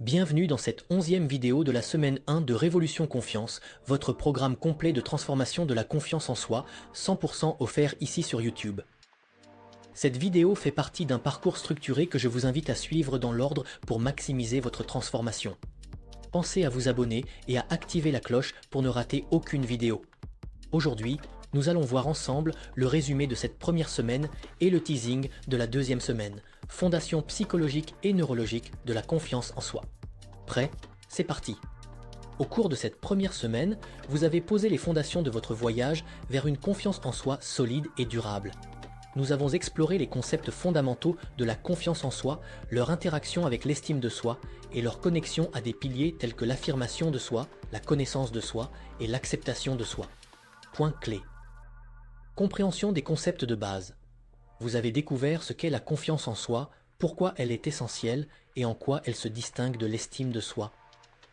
Bienvenue dans cette 11e vidéo de la semaine 1 de Révolution Confiance, votre programme complet de transformation de la confiance en soi, 100% offert ici sur YouTube. Cette vidéo fait partie d'un parcours structuré que je vous invite à suivre dans l'ordre pour maximiser votre transformation. Pensez à vous abonner et à activer la cloche pour ne rater aucune vidéo. Aujourd'hui, nous allons voir ensemble le résumé de cette première semaine et le teasing de la deuxième semaine, fondation psychologique et neurologique de la confiance en soi. Prêt? C'est parti! Au cours de cette première semaine, vous avez posé les fondations de votre voyage vers une confiance en soi solide et durable. Nous avons exploré les concepts fondamentaux de la confiance en soi, leur interaction avec l'estime de soi et leur connexion à des piliers tels que l'affirmation de soi, la connaissance de soi et l'acceptation de soi. Point clé. Compréhension des concepts de base. Vous avez découvert ce qu'est la confiance en soi, pourquoi elle est essentielle et en quoi elle se distingue de l'estime de soi.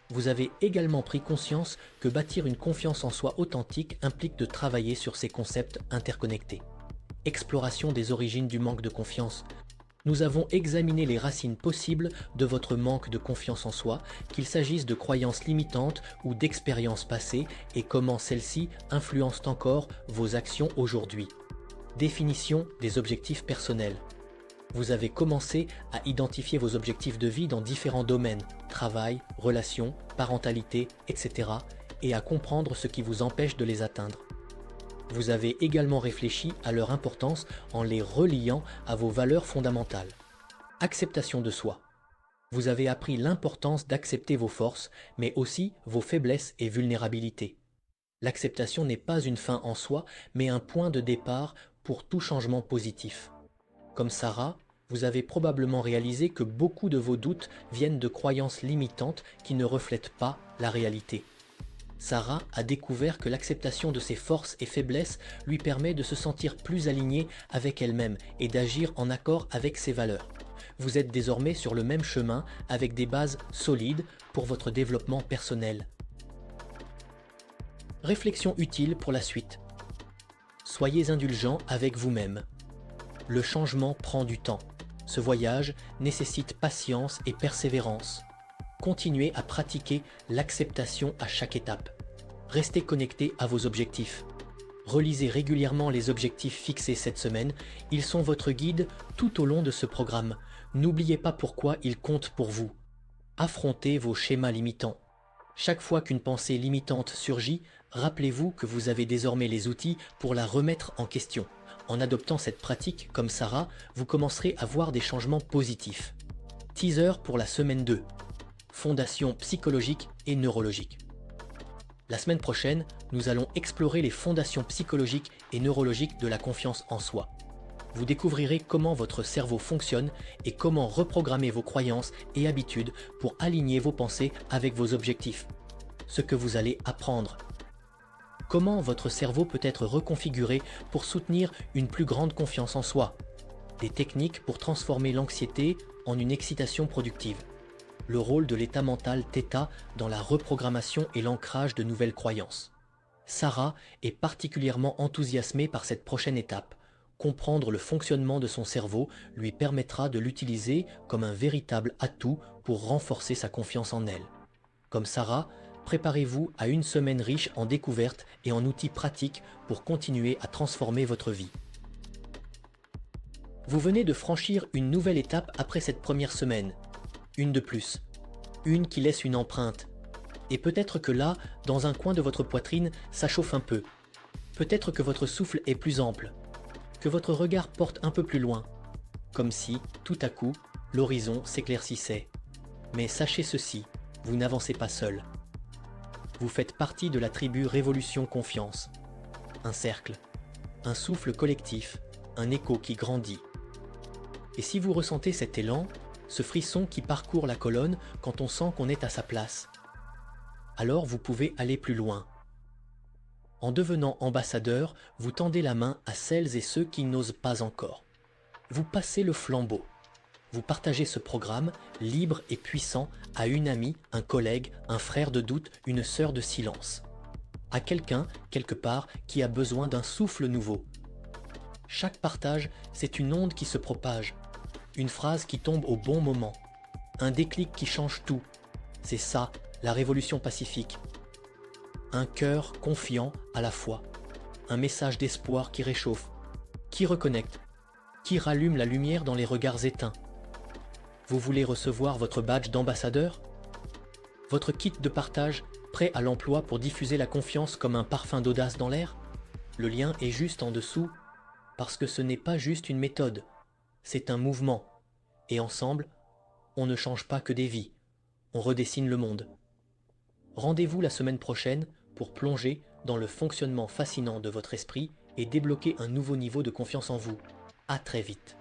Vous avez également pris conscience que bâtir une confiance en soi authentique implique de travailler sur ces concepts interconnectés. Exploration des origines du manque de confiance. Nous avons examiné les racines possibles de votre manque de confiance en soi, qu'il s'agisse de croyances limitantes ou d'expériences passées, et comment celles-ci influencent encore vos actions aujourd'hui. Définition des objectifs personnels. Vous avez commencé à identifier vos objectifs de vie dans différents domaines, travail, relations, parentalité, etc., et à comprendre ce qui vous empêche de les atteindre. Vous avez également réfléchi à leur importance en les reliant à vos valeurs fondamentales. Acceptation de soi. Vous avez appris l'importance d'accepter vos forces, mais aussi vos faiblesses et vulnérabilités. L'acceptation n'est pas une fin en soi, mais un point de départ pour tout changement positif. Comme Sarah, vous avez probablement réalisé que beaucoup de vos doutes viennent de croyances limitantes qui ne reflètent pas la réalité. Sarah a découvert que l'acceptation de ses forces et faiblesses lui permet de se sentir plus alignée avec elle-même et d'agir en accord avec ses valeurs. Vous êtes désormais sur le même chemin avec des bases solides pour votre développement personnel. Réflexion utile pour la suite. Soyez indulgent avec vous-même. Le changement prend du temps. Ce voyage nécessite patience et persévérance. Continuez à pratiquer l'acceptation à chaque étape. Restez connecté à vos objectifs. Relisez régulièrement les objectifs fixés cette semaine. Ils sont votre guide tout au long de ce programme. N'oubliez pas pourquoi ils comptent pour vous. Affrontez vos schémas limitants. Chaque fois qu'une pensée limitante surgit, rappelez-vous que vous avez désormais les outils pour la remettre en question. En adoptant cette pratique, comme Sarah, vous commencerez à voir des changements positifs. Teaser pour la semaine 2. Fondation psychologique et neurologique. La semaine prochaine, nous allons explorer les fondations psychologiques et neurologiques de la confiance en soi. Vous découvrirez comment votre cerveau fonctionne et comment reprogrammer vos croyances et habitudes pour aligner vos pensées avec vos objectifs. Ce que vous allez apprendre. Comment votre cerveau peut être reconfiguré pour soutenir une plus grande confiance en soi. Des techniques pour transformer l'anxiété en une excitation productive. Le rôle de l'état mental θ dans la reprogrammation et l'ancrage de nouvelles croyances. Sarah est particulièrement enthousiasmée par cette prochaine étape. Comprendre le fonctionnement de son cerveau lui permettra de l'utiliser comme un véritable atout pour renforcer sa confiance en elle. Comme Sarah, préparez-vous à une semaine riche en découvertes et en outils pratiques pour continuer à transformer votre vie. Vous venez de franchir une nouvelle étape après cette première semaine. Une de plus. Une qui laisse une empreinte. Et peut-être que là, dans un coin de votre poitrine, ça chauffe un peu. Peut-être que votre souffle est plus ample. Que votre regard porte un peu plus loin. Comme si, tout à coup, l'horizon s'éclaircissait. Mais sachez ceci, vous n'avancez pas seul. Vous faites partie de la tribu Révolution Confiance. Un cercle. Un souffle collectif. Un écho qui grandit. Et si vous ressentez cet élan, ce frisson qui parcourt la colonne quand on sent qu'on est à sa place, alors vous pouvez aller plus loin. En devenant ambassadeur, vous tendez la main à celles et ceux qui n'osent pas encore. Vous passez le flambeau. Vous partagez ce programme, libre et puissant, à une amie, un collègue, un frère de doute, une sœur de silence. À quelqu'un, quelque part, qui a besoin d'un souffle nouveau. Chaque partage, c'est une onde qui se propage. Une phrase qui tombe au bon moment. Un déclic qui change tout. C'est ça, la révolution pacifique. Un cœur confiant à la fois. Un message d'espoir qui réchauffe, qui reconnecte, qui rallume la lumière dans les regards éteints. Vous voulez recevoir votre badge d'ambassadeur? Votre kit de partage prêt à l'emploi pour diffuser la confiance comme un parfum d'audace dans l'air? Le lien est juste en dessous, parce que ce n'est pas juste une méthode, c'est un mouvement. Et ensemble, on ne change pas que des vies, on redessine le monde. Rendez-vous la semaine prochaine pour plonger dans le fonctionnement fascinant de votre esprit et débloquer un nouveau niveau de confiance en vous. À très vite.